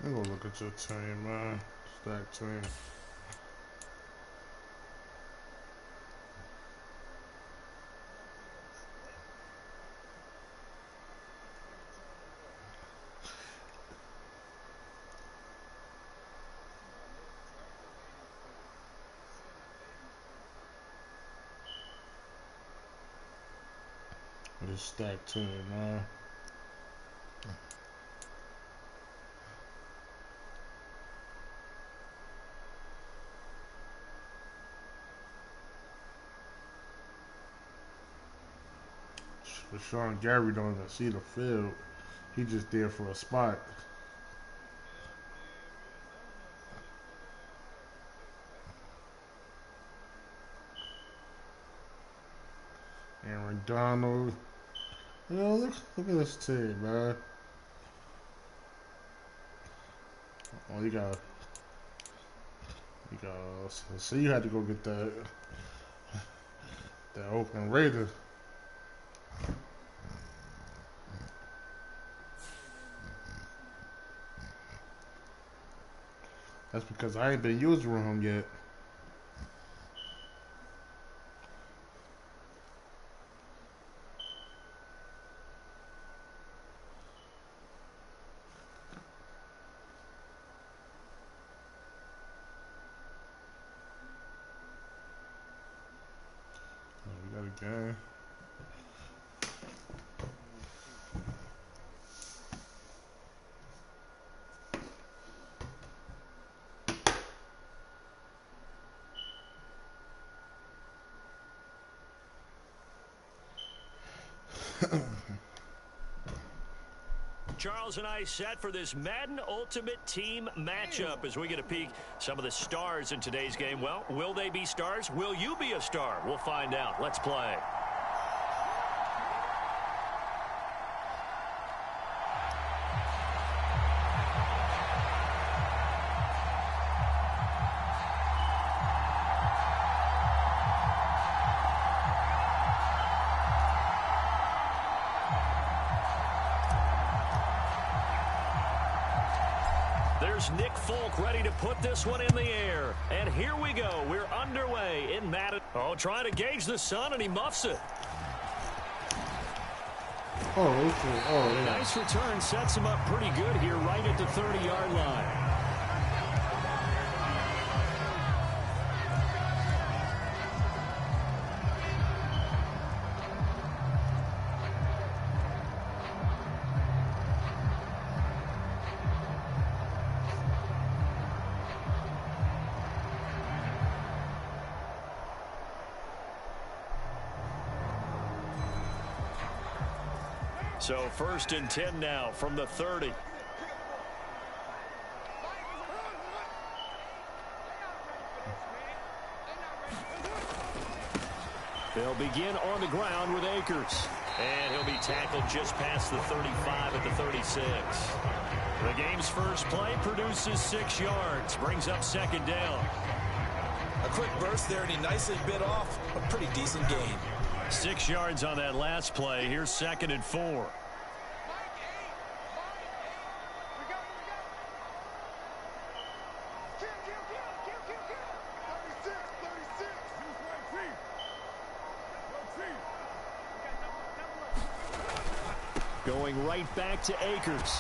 I'm gonna look at your team, man. Stack team. This stack team, man. For Sean Gary don't even see the field. He just there for a spot. Aaron Donald. You know, look at this team, man. Oh, you got. So you had to go get that Oakland Raiders. That's because I ain't been using him yet. We got a game. Charles and I set for this Madden Ultimate Team matchup as we get a peek some of the stars in today's game. Well, will they be stars? Will you be a star? We'll find out. Let's play. There's Nick Folk ready to put this one in the air. And here we go. We're underway in Madden. Oh, trying to gauge the sun, and he muffs it. Oh, okay. Oh, yeah. Nice return. Sets him up pretty good here right at the 30-yard line. So 1st and 10 now from the 30. They'll begin on the ground with Akers. And he'll be tackled just past the 35 at the 36. The game's first play produces 6 yards. Brings up 2nd down. A quick burst there, and he nicely bit off a pretty decent gain. 6 yards on that last play. Here's 2nd and 4. Going right back to Akers.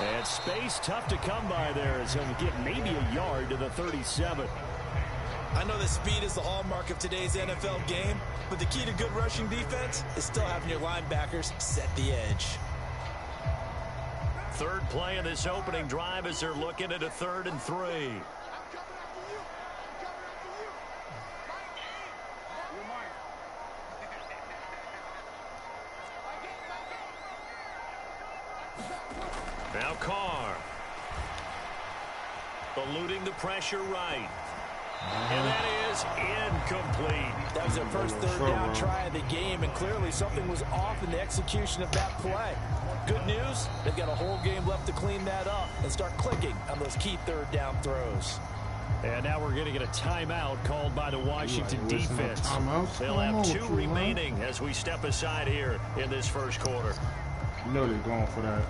And space tough to come by there as he'll get maybe a yard to the 37. I know that speed is the hallmark of today's NFL game, but the key to good rushing defense is still having your linebackers set the edge. 3rd play of this opening drive as they're looking at a 3rd and 3. Now Carr. Eluding the pressure right. And that is incomplete. That was their first 3rd down try of the game, and clearly something was off in the execution of that play. Good news, they've got a whole game left to clean that up and start clicking on those key 3rd down throws. And now we're going to get a timeout called by the Washington defense. They'll have 2 remaining as we step aside here in this 1st quarter. You know they're going for that.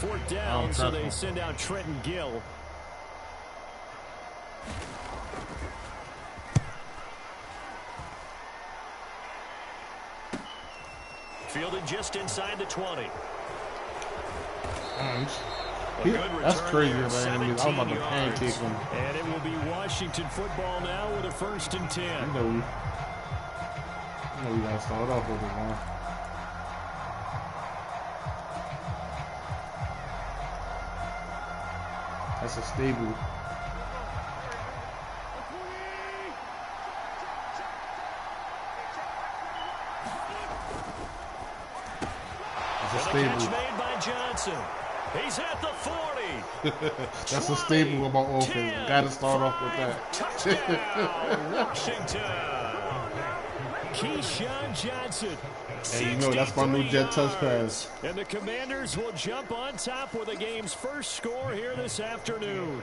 4th down, so they send out Trenton Gill. Fielded just inside the 20. That's crazy, man. I was about to pancake him. And it will be Washington football now with a 1st and 10. You know we gotta start off with it, man. That's a stable. That's a stable. Catch made by Johnson. He's at the 40. That's a staple of my offense. Gotta start off with that. Touchdown, Washington. Keyshawn Johnson. And you know, that's my new jet touch pass. And the Commanders will jump on top with the game's first score here this afternoon.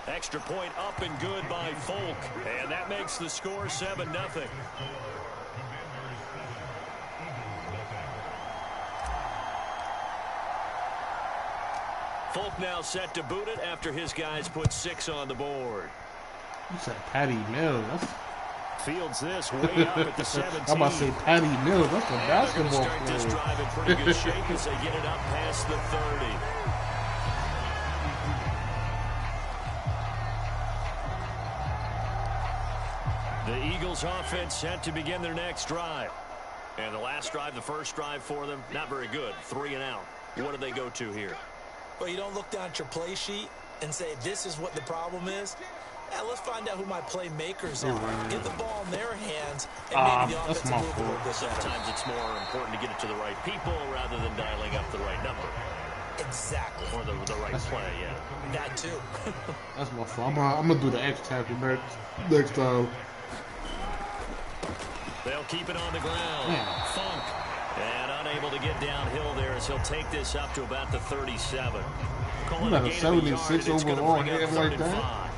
Extra point up and good by Folk. And that makes the score 7-0. Folk now set to boot it after his guys put 6 on the board. You said Patty Mills. That's... Fields this way up at the 17. I'm about to say Patty Mills. That's a basketball player. Start this drive in pretty good shape as they get it up past the 30. The Eagles offense set to begin their next drive. And the last drive, the first drive for them, not very good. 3 and out. What do they go to here? Well, you don't look down at your play sheet and say, this is what the problem is. Yeah, let's find out who my playmakers are. Get the ball in their hands and maybe the offensive move a little bit. Sometimes it's more important to get it to the right people rather than dialing up the right number. Exactly. Or the right play, yeah. That too. That's my fault. I'm going to do the X tackle next time. They'll keep it on the ground. Funk. And unable to get downhill there as he'll take this up to about the 37. You got a 76 overall hand like that?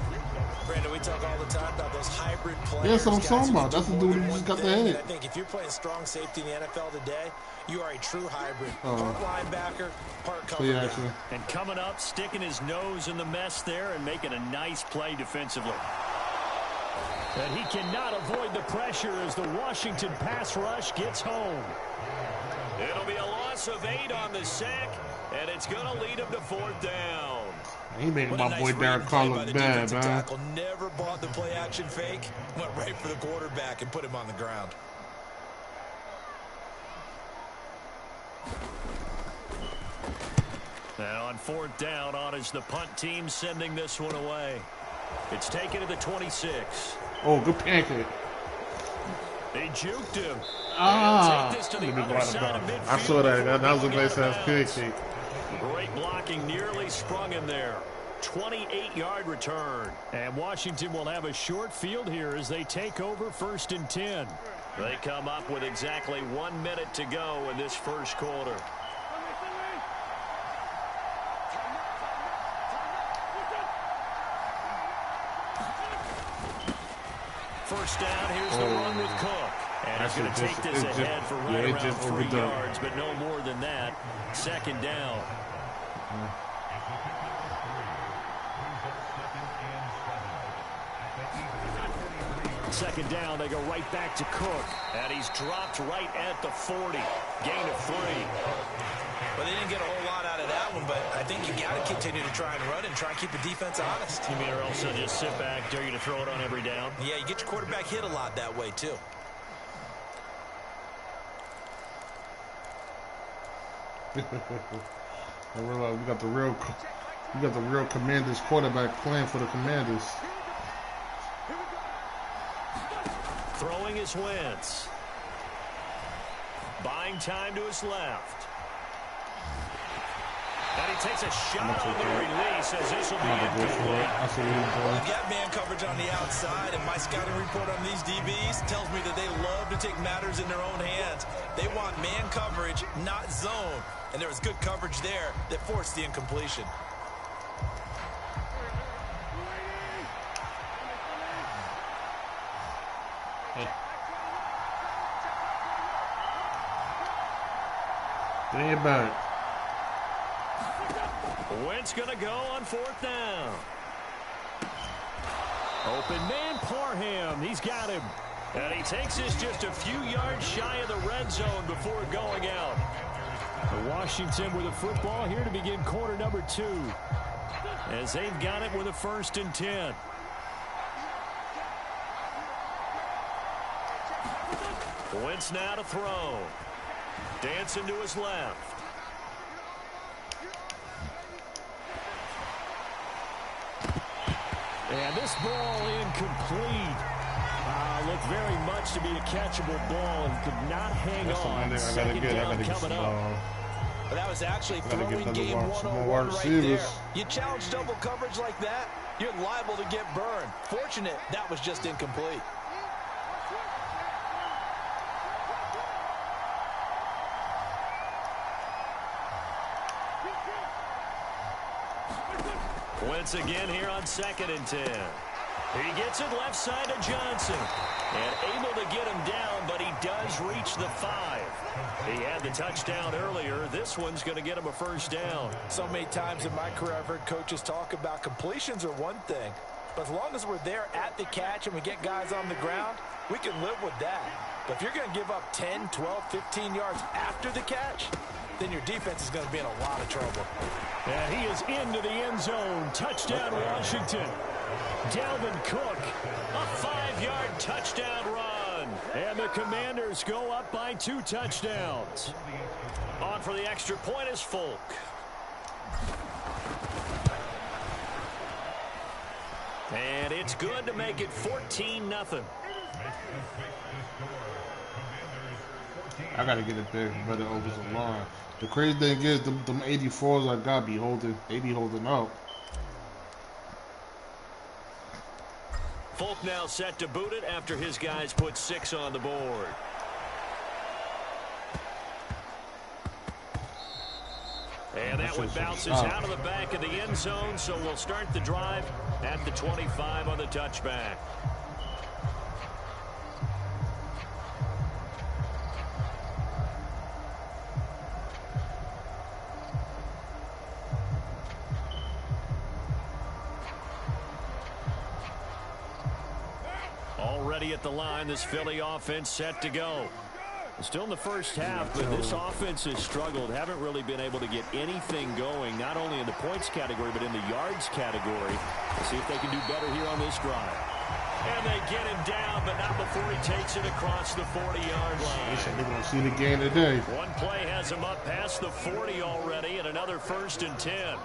Brandon, we talk all the time about those hybrid players. Yeah, that's what I'm talking about. That's the dude who just got the head. I think if you're playing strong safety in the NFL today, you are a true hybrid. Part linebacker, part cover guy. And coming up, sticking his nose in the mess there and making a nice play defensively. And he cannot avoid the pressure as the Washington pass rush gets home. It'll be a loss of 8 on the sack, and it's going to lead him to 4th down. He made my boy Derek Carr look bad, man. Tackle never bought the play action fake. Went right for the quarterback and put him on the ground. Now on 4th down, on is the punt team sending this one away. It's taken to the 26. Oh, good pancake. They juked him. I saw that. That was a nice ass pancake. Great blocking, nearly sprung him there. 28-yard return. And Washington will have a short field here as they take over 1st and 10. They come up with exactly 1 minute to go in this first quarter. First down, here's the run with Cook. And it's going to take this ahead for right around 3 yards, but no more than that. 2nd down. Second down, they go right back to Cook. And he's dropped right at the 40. Gain of 3. But they didn't get a whole lot out of that one, but I think you got to continue to try and run and try and keep the defense honest. You mean or else they'll just sit back, dare you to throw it on every down? Yeah, you get your quarterback hit a lot that way, too. I realize we got the real Commanders quarterback playing for the Commanders. Throwing is Wentz. Buying time to his left. And he takes a shot on the release as this will be incomplete. We've got man coverage on the outside, and my scouting report on these DBs tells me that they love to take matters in their own hands. They want man coverage, not zone. And there was good coverage there that forced the incompletion. Bring it back. Wentz going to go on 4th down. Open man, Parham. He's got him. And he takes this just a few yards shy of the red zone before going out. Washington with the football here to begin quarter number 2. As they've got it with a 1st and 10. Wentz now to throw. Dancing to his left. And this ball incomplete. Looked very much to be a catchable ball and could not hang on. Second down coming up. But that was actually throwing game 101 right there. You challenge double coverage like that, you're liable to get burned. Fortunate that was just incomplete. Wentz again here on 2nd and 10. He gets it left side to Johnson. And able to get him down, but he does reach the 5. He had the touchdown earlier. This one's going to get him a 1st down. So many times in my career I've heard coaches talk about completions are one thing. But as long as we're there at the catch and we get guys on the ground, we can live with that. But if you're going to give up 10, 12, 15 yards after the catch, then your defense is going to be in a lot of trouble. And he is into the end zone. Touchdown, Washington. Dalvin Cook, a 5-yard touchdown run. And the Commanders go up by 2 touchdowns. On for the extra point is Folk. And it's good to make it 14-0. I gotta get it there. Better opens the line. The crazy thing is, them 84s I got be holding. They be holding up. Folk now set to boot it after his guys put 6 on the board. And that one bounces out of the back of the end zone, so we'll start the drive at the 25 on the touchback. Already at the line, this Philly offense set to go. Still in the first half, but this offense has struggled. Haven't really been able to get anything going, not only in the points category, but in the yards category. Let's see if they can do better here on this drive. And they get him down, but not before he takes it across the 40-yard line. They said they're going to see the game today. One play has him up past the 40 already, and another 1st and 10.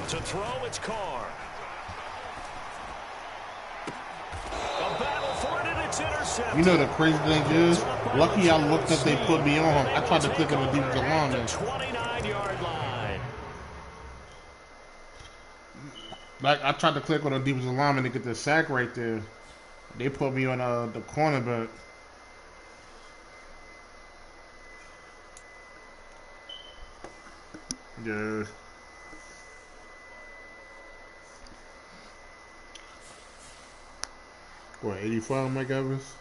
To throw, it's Carr. You know the crazy thing is, lucky I looked up they put me on. I tried to click on the defensive line. 29-yard line. Like I tried to click on the defensive lineman to get the sack right there. They put me on the cornerback. Yeah. What, 85, Mike Evans?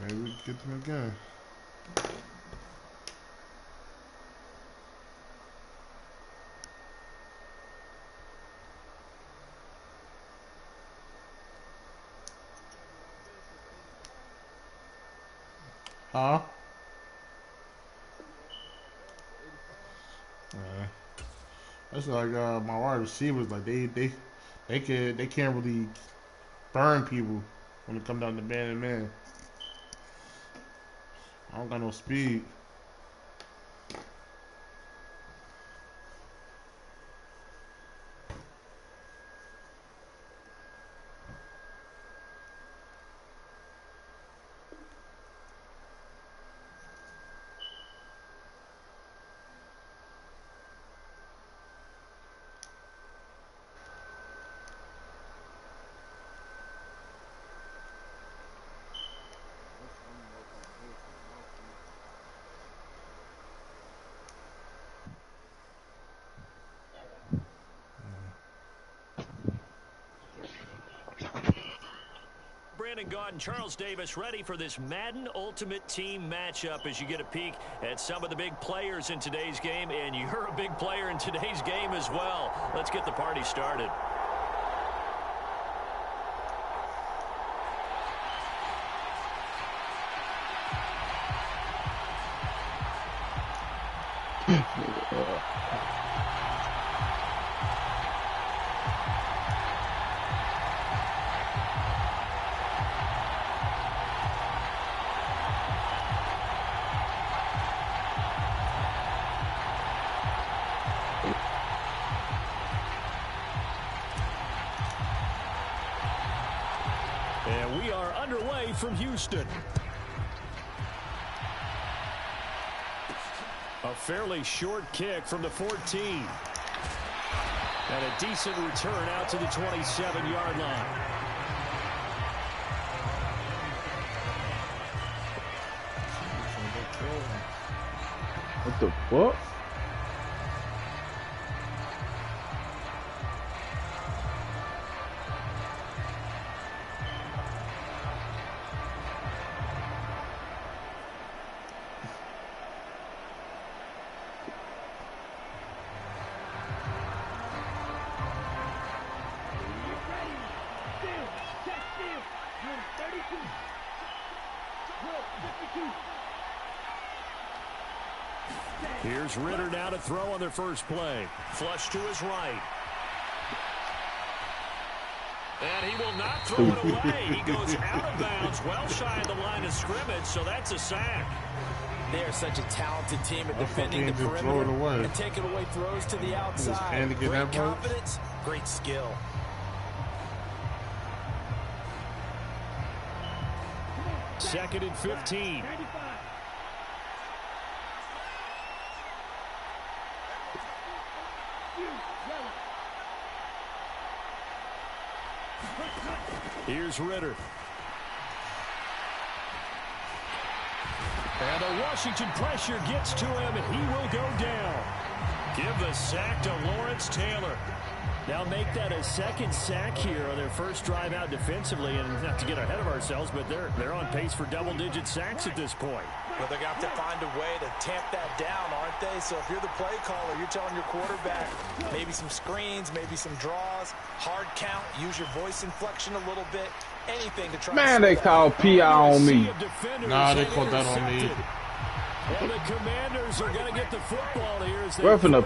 Maybe we can get them again. Huh? That's like my wide receivers. Like they can't really burn people when it comes down to man and man. I don't got no speed. gone. Charles Davis ready for this Madden Ultimate Team matchup as you get a peek at some of the big players in today's game, and you're a big player in today's game as well. Let's get the party started. And we are underway from Houston. A fairly short kick from the 14. And a decent return out to the 27-yard line. What the fuck? Here's Ritter now to throw on their first play. Flush to his right. And he will not throw it away. He goes out of bounds, well shy of the line of scrimmage, so that's a sack. They are such a talented team at defending the perimeter and taking away throws to the outside. Great confidence, great skill. Second and 15. Here's Ritter. And the Washington pressure gets to him, and he will go down. Give the sack to Lawrence Taylor. Now make that a second sack here on their first drive out defensively, and not to get ahead of ourselves, but they're on pace for double-digit sacks at this point. Well, they're going to have to find a way to tamp that down, aren't they? So if you're the play caller, you're telling your quarterback maybe some screens, maybe some draws, hard count, use your voice inflection a little bit, anything to try. Man, they call PI on me. Nah, they called that on me. And the Commanders are going to get the football here as they Roughing the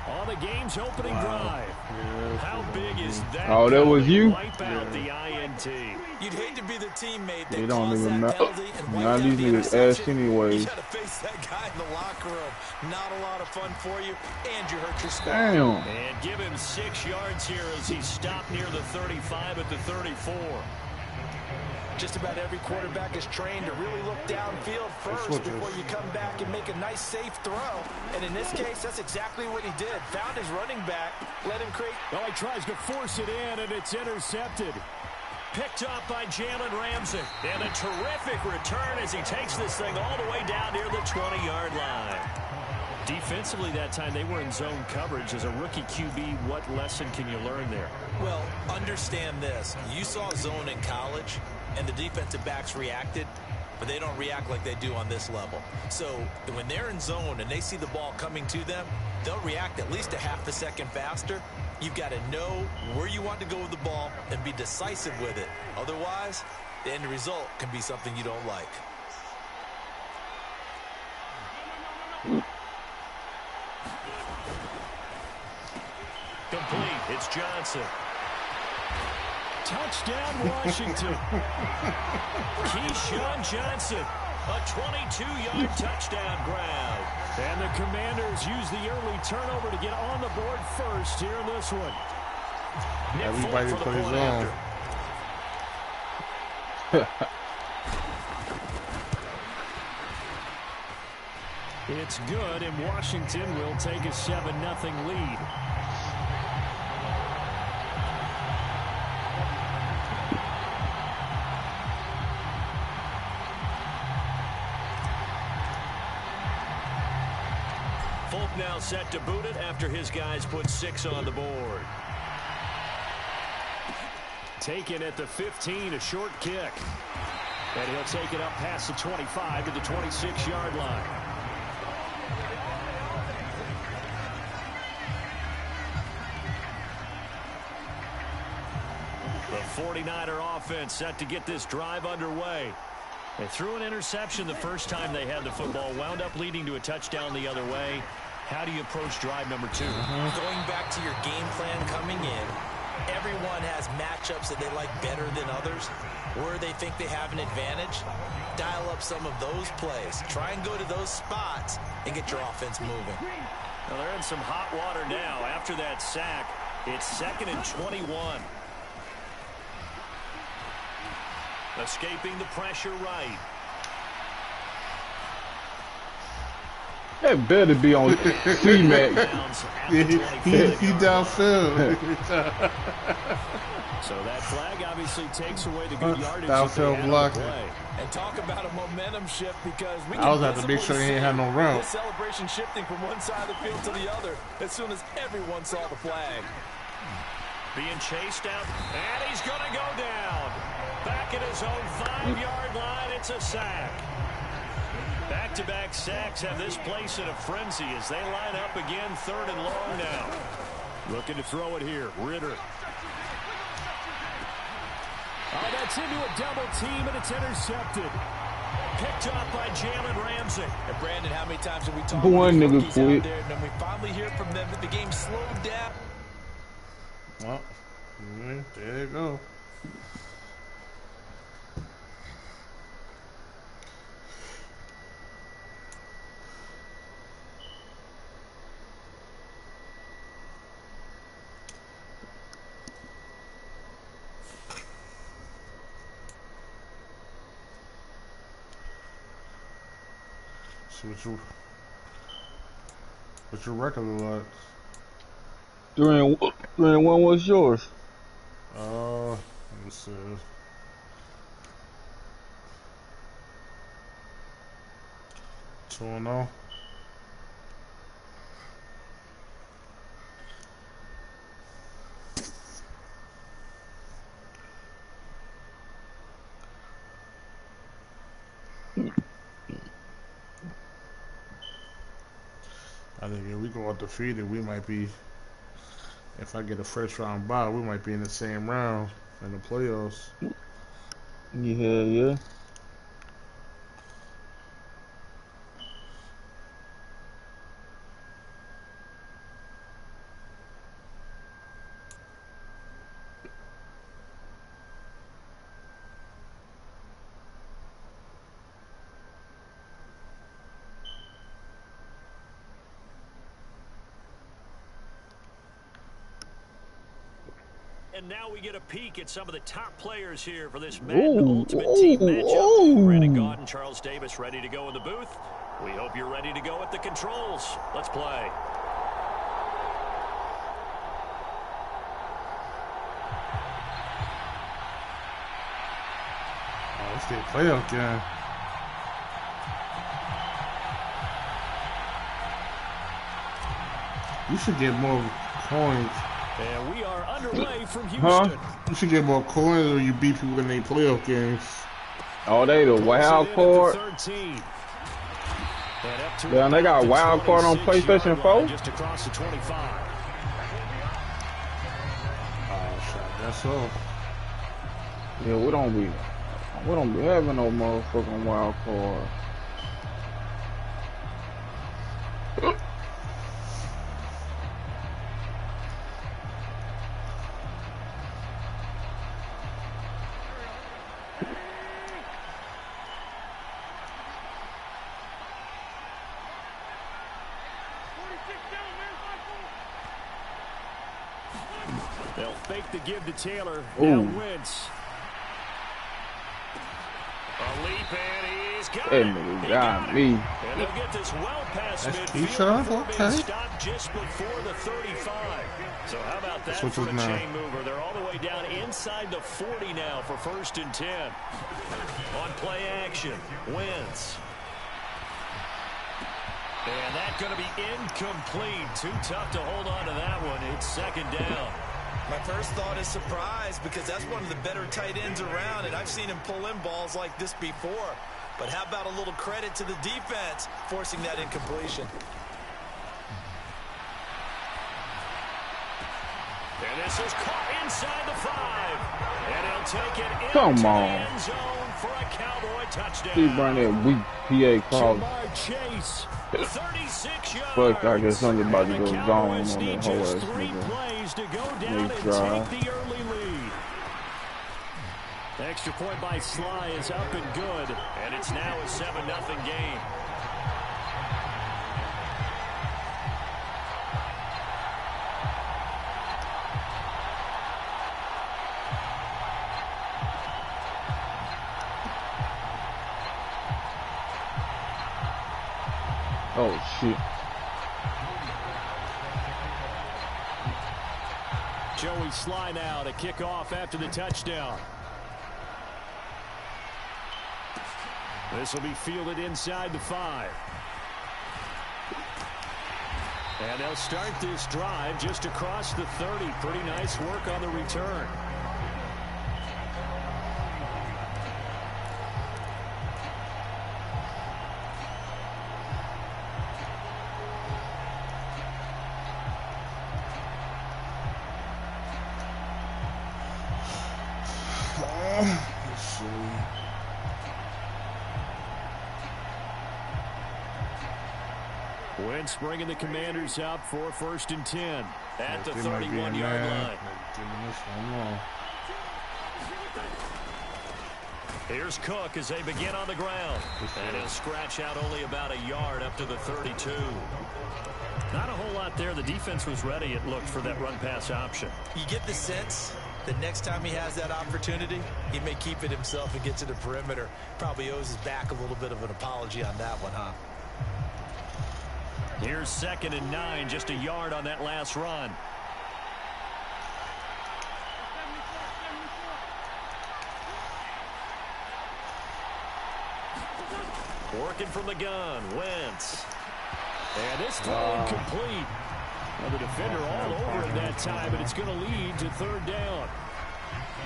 on the game's opening drive. How big is that? Oh, that was you? Wipe out the INT. You'd hate to be the teammate that They don't caused even that know. penalty and None wiped of out these the niggas ass interception. anyways. You got to face that guy in the locker room. Not a lot of fun for you, and you hurt your squad. Damn. And give him 6 yards here as he stopped near the 35 at the 34. Just about every quarterback is trained to really look downfield first before you come back and make a nice, safe throw. And in this case, that's exactly what he did. Found his running back, let him create. Oh, he tries to force it in, and it's intercepted. Picked up by Jalen Ramsey. And a terrific return as he takes this thing all the way down near the 20-yard line. Defensively that time, they were in zone coverage. As a rookie QB, what lesson can you learn there? Well, understand this. You saw zone in college, and the defensive backs reacted, but they don't react like they do on this level. So when they're in zone and they see the ball coming to them, they'll react at least a half a second faster. You've got to know where you want to go with the ball and be decisive with it. Otherwise, the end result can be something you don't like. Complete. It's Johnson. Touchdown, Washington. Keyshawn Johnson, a 22-yard touchdown grab. And the Commanders use the early turnover to get on the board first here in this one. Everybody put his own. It's good, and Washington will take a 7-0 lead. Folk now set to boot it after his guys put 6 on the board. taken at the 15, a short kick. And he'll take it up past the 25 to the 26-yard line. The 49er offense set to get this drive underway. They threw an interception the first time they had the football, wound up leading to a touchdown the other way. How do you approach drive number 2? Going back to your game plan coming in, everyone has matchups that they like better than others. Where they think they have an advantage, dial up some of those plays. Try and go to those spots and get your offense moving. Well, they're in some hot water now. After that sack, it's 2nd and 21. Escaping the pressure right. That better be on C-Mac. He downfield. So that flag obviously takes away the good yardage. Downfield blocking. And talk about a momentum shift, because we I was have to make sure he ain't had no route. The celebration shifting from one side of the field to the other as soon as everyone saw the flag. Being chased out, and he's going to go down. Back at his own 5-yard line, it's a sack. Back-to-back sacks have this place in a frenzy as they line up again, 3rd and long now. Looking to throw it here, Ritter. Oh, that's into a double team, and it's intercepted. Picked up by Jalen Ramsey. And Brandon, how many times have we talked One about nigga these quit. out there, and then we finally hear from them that the game slowed down? Well, there you go. See what your record look like. 3-1, what's yours? Let me see. Two and 0. I think if we go undefeated, we might be. If I get a first round bye, we might be in the same round in the playoffs. Yeah. And now we get a peek at some of the top players here for this Madden Ultimate Team matchup. Brandon Gaudin and Charles Davis ready to go in the booth. We hope you're ready to go at the controls. Let's play. Oh, it's the playoff game. You should get more coins. And we are underway from Houston. You should get more coins or you beat people in their playoff games. Oh, they the wild card. Damn, they got wild card on PlayStation 4? Just across the 25. Oh, shit, that's all. Yeah, we don't be having no motherfucking wild card. They'll fake the give to Taylor. Now Wentz. A leap, and he's got That it. nigga got me. And they'll get this well past That's midfield Keyshawn? before being Okay. stopped just before the 35. So how about that Switch for a it now. chain mover? They're all the way down inside the 40 now for 1st and 10. On play action, Wentz. And that's going to be incomplete. Too tough to hold on to that one. It's 2nd down. My first thought is surprise because that's one of the better tight ends around, and I've seen him pull in balls like this before. But how about a little credit to the defense forcing that incompletion? And this is caught inside the 5. And he'll take it Come into on. the end zone for a Cowboy touchdown. He bring that weak PA call. Jamar Chase, 36 yards. Fuck, I guess something about to go gone on Cowboys that need whole just ass 3 nigga. plays to go down Nice and drive. take the early lead. The extra point by Sly is up and good, and it's now a 7-0 game. Oh shit. Joey Sly now to kick off after the touchdown. This will be fielded inside the 5. And they'll start this drive just across the 30. Pretty nice work on the return. Let's see. Wentz bringing the Commanders up for 1st and 10 at the They might be in 31-yard there. line. Giving this one long. Here's Cook as they begin on the ground. And he'll scratch out only about a yard up to the 32. Not a whole lot there. The defense was ready, it looked, for that run-pass option. You get the sense that next time he has that opportunity, he may keep it himself and get to the perimeter. Probably owes his back a little bit of an apology on that one, huh? Here's 2nd and 9, just a yard on that last run. Working from the gun, Wentz. And this throw incomplete. Well, the defender all over it that time, but it's going to lead to 3rd down.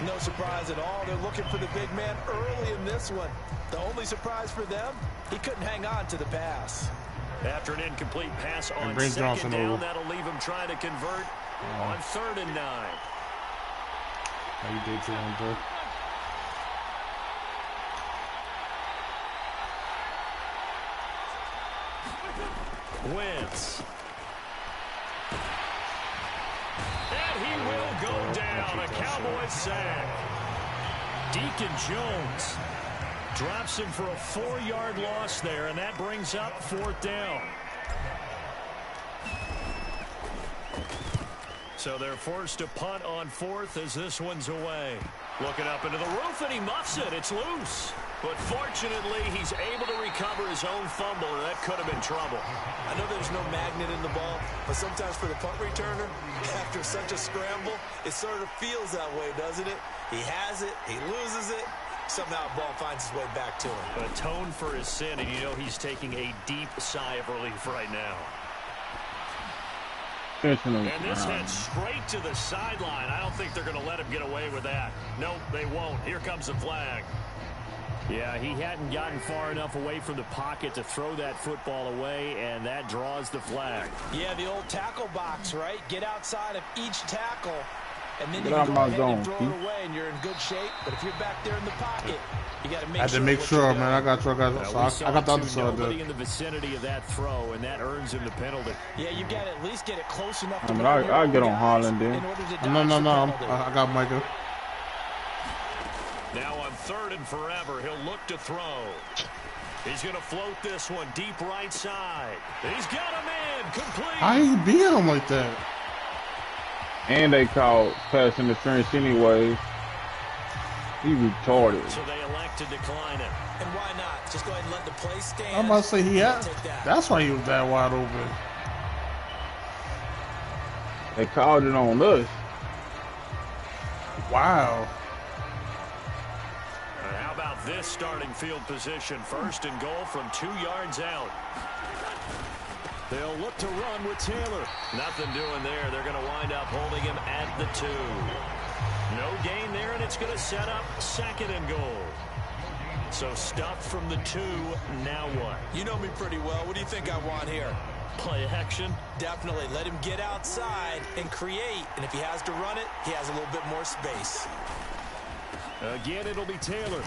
No surprise at all. They're looking for the big man early in this one. The only surprise for them, he couldn't hang on to the pass. After an incomplete pass on bring 2nd Johnson down, over. that'll leave him trying to convert on 3rd and 9. How you did to him, bro? Wentz. And he will go down. A Cowboys sack. Deacon Jones drops him for a 4-yard loss there, and that brings up 4th down. So they're forced to punt on 4th as this one's away. Looking up into the roof, and he muffs it. It's loose. But fortunately, he's able to recover his own fumble, or that could have been trouble. I know there's no magnet in the ball, but sometimes for the punt returner, after such a scramble, it sort of feels that way, doesn't it? He has it, he loses it, somehow the ball finds its way back to him. Atone for his sin, and you know he's taking a deep sigh of relief right now. And this heads straight to the sideline. I don't think they're going to let him get away with that. Nope, they won't. Here comes the flag. Yeah, he hadn't gotten far enough away from the pocket to throw that football away, and that draws the flag. Yeah, the old tackle box, right? Get outside of each tackle, and then Get you out can my go ahead zone, and throw Keith. it away, and you're in good shape. But if you're back there in the pocket, you got to make I had sure. to make what sure, you're man. doing. I got you. I got the other side Nobody there. in the vicinity of that throw, and that earns him the penalty. Yeah, you got to at least get it close enough to I mean, know your I'll own get on guys Holland then. in order to No, dodge no, the no. penalty. I got Micah. Now on 3rd and forever, he'll look to throw. He's going to float this one deep right side. He's got him in. Complete. How you beat him like that? And they called pass interference anyway. He retarded. So they elect to decline it. And why not? Just go ahead and let the play stand. I'm about to say he had. Take that. That's why he was that wide open. They called it on us. Wow. And how about this starting field position? 1st and goal from 2 yards out. They'll look to run with Taylor. Nothing doing there. They're going to wind up holding him at the 2. No gain there, and it's going to set up 2nd and goal. So stuffed from the 2. Now what? You know me pretty well. What do you think I want here? Play action? Definitely. Let him get outside and create. And if he has to run it, he has a little bit more space. Again, it'll be Taylor.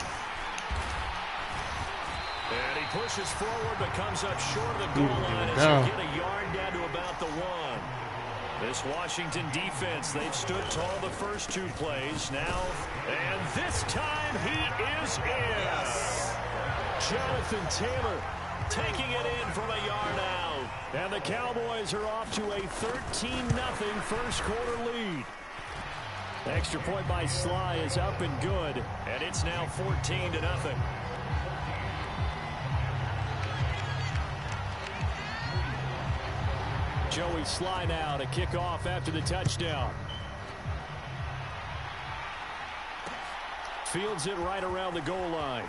And he pushes forward, but comes up short of the goal line as he'll get a yard down to about the 1. This Washington defense, they've stood tall the first 2 plays now. And this time he is in. Yes. Jonathan Taylor taking it in from a yard out. And the Cowboys are off to a 13-0 first quarter lead. Extra point by Sly is up and good. And it's now 14-0. Joey Sly now to kick off after the touchdown. Fields it right around the goal line.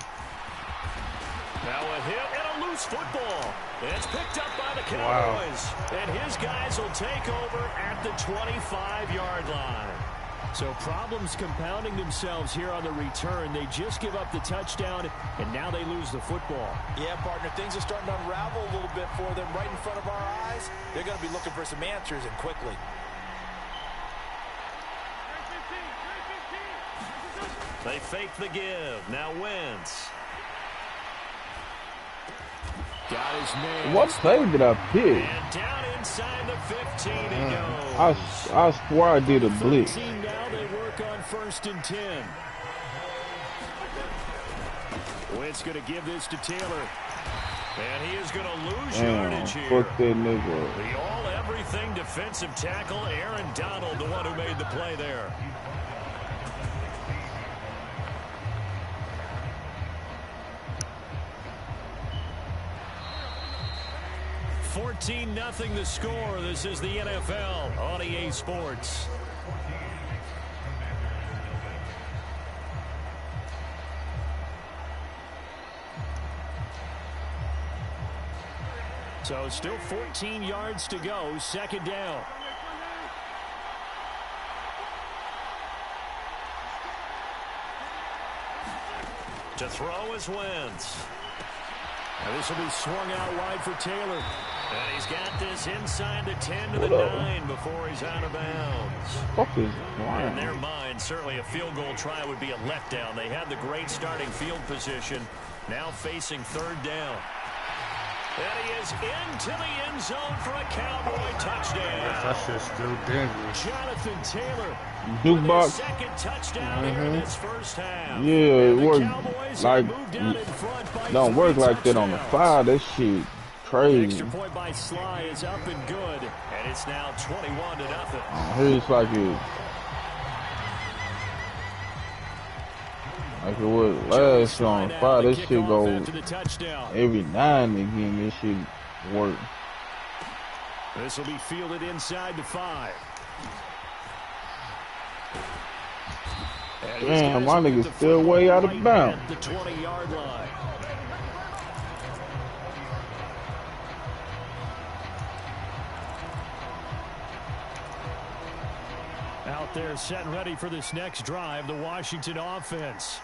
Now a hit and a loose football. It's picked up by the Cowboys. Wow. And his guys will take over at the 25-yard line. So problems compounding themselves here on the return. They just give up the touchdown, and now they lose the football. Yeah, partner, things are starting to unravel a little bit for them right in front of our eyes. They're going to be looking for some answers, and quickly. They fake the give. Now Wentz. Got his man. What play did I pick? And down inside the 15 he goes. I swore I did a blitz. Now they work on 1st and 10. Wentz going to give this to Taylor. And he is going to lose yardage here. Fuck that nigga. The all-everything defensive tackle, Aaron Donald, the one who made the play there. $14-0 the score. This is the NFL on EA Sports. So still 14 yards to go. 2nd down. To throw is Wentz. And this will be swung out wide for Taylor. And he's got this inside the 10 to the 9 before he's out of bounds. In their mind, certainly a field goal try would be a letdown. They had the great starting field position. Now facing 3rd down. And he is into the end zone for a Cowboy touchdown. That's just still dangerous. Jonathan Taylor. Duke box. 2nd touchdown here in this first half. Yeah, it worked like don't work like that on the 5. That shit crazy. Extra point by Sly is up and good, and it's now 21-0. Here's like it was last on 5. This shit go every 9 again. This shit work. This will be fielded inside the 5. Damn, my nigga's still way out of bounds. The 20-yard line. Out there set and ready for this next drive, the Washington offense.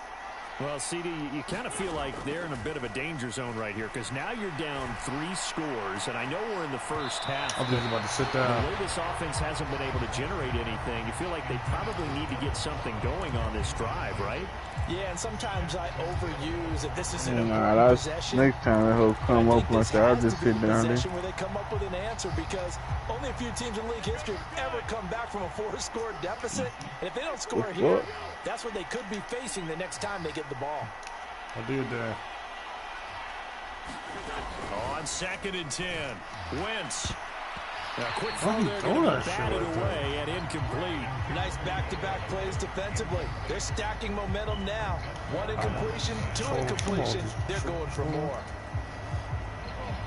Well, CD, you kind of feel like they're in a bit of a danger zone right here because now you're down 3 scores, and I know we're in the first half. I'm just about to sit down. The way this offense hasn't been able to generate anything, you feel like they probably need to get something going on this drive, right? Yeah, and sometimes I overuse if this isn't a possession. Next time he'll come up like that, I'll just sit down there. Where they come up with an answer because only a few teams in league history have ever come back from a 4-score deficit. And if they don't score here, that's what they could be facing the next time they get the ball. I'll do it there. On 2nd and 10, Wentz. A quick throw there, going to bat it away and incomplete. Nice back-to-back plays defensively. They're stacking momentum now. 1 incompletion, 2 incompletion. They're going for more.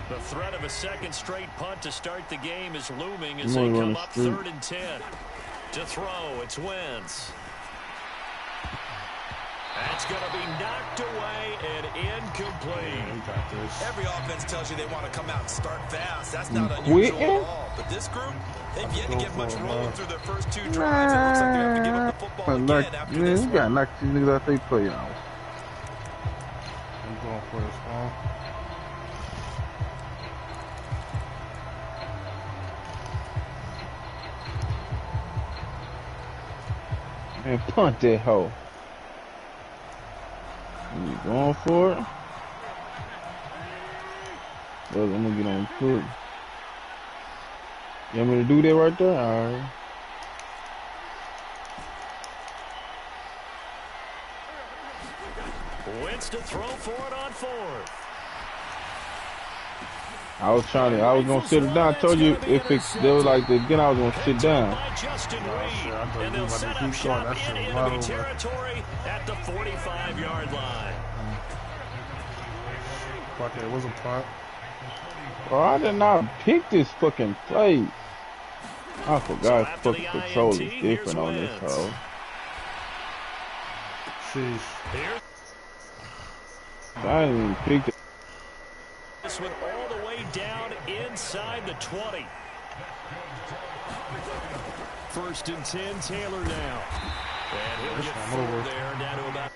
The threat of a 2nd straight punt to start the game is looming as they come up 3rd and 10. To throw, it's Wentz. That's going to be knocked away and incomplete. We got this. Every offense tells you they want to come out and start fast. That's not unusual at all. But this group, they've yet to get much rolling through their first 2 drives. It looks like they're going to have to give up the football again after this one. You got to knock these niggas out they play out. I'm going for this one. Man, punt that hoe. You going for it? Well, I'm gonna get on foot. You want me to do that right there? Alright. Wins to throw for it on 4th. I was gonna sit it down. I told you if they was like that, then I was gonna sit down. And they'll set up shop in enemy territory at the 45-yard line. Fuck it, it was a punt. Oh, I did not pick this fucking play. I forgot fucking control is different on this hoe. Sheesh. I didn't even pick it. This one all the way down inside the 20. 1st and 10, Taylor now. And he'll get 4 there, down to about